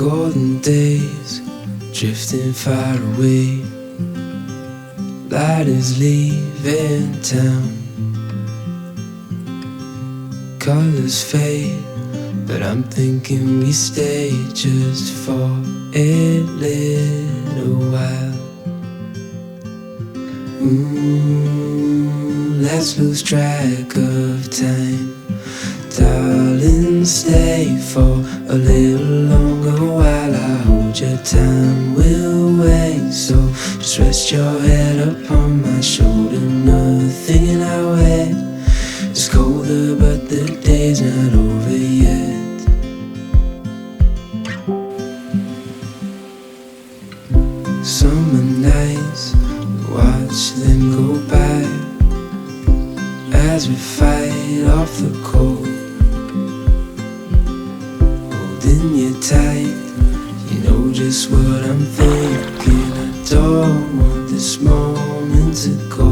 golden days drifting far away. Light is leaving town. Colors fade, but I'm thinking we stay just for a little while. Let's lose track of time. Darling, stay for a little longer while I hold your time. We'll wait, so just rest your head upon my shoulder. Nothing in our head is colder, but the day's not over yet. Summer nights, watch them go by as we fight off the cold. Holding you tight, you know just what I'm thinking. I don't want this moment to go.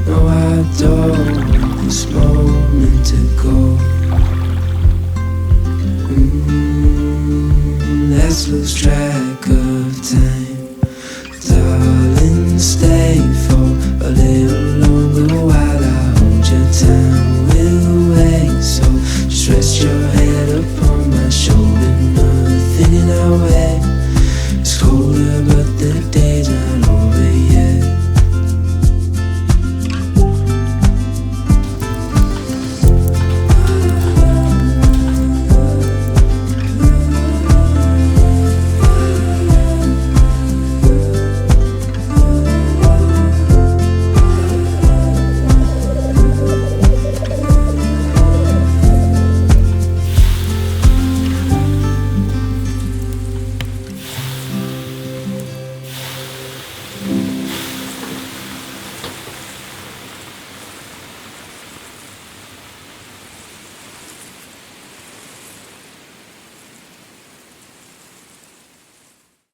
No, I don't want this moment to go. Let's lose track of time. Darling, stay for a little longer while I hold your time. We'll wait, so just rest your head upon my shoulder. Nothing in our way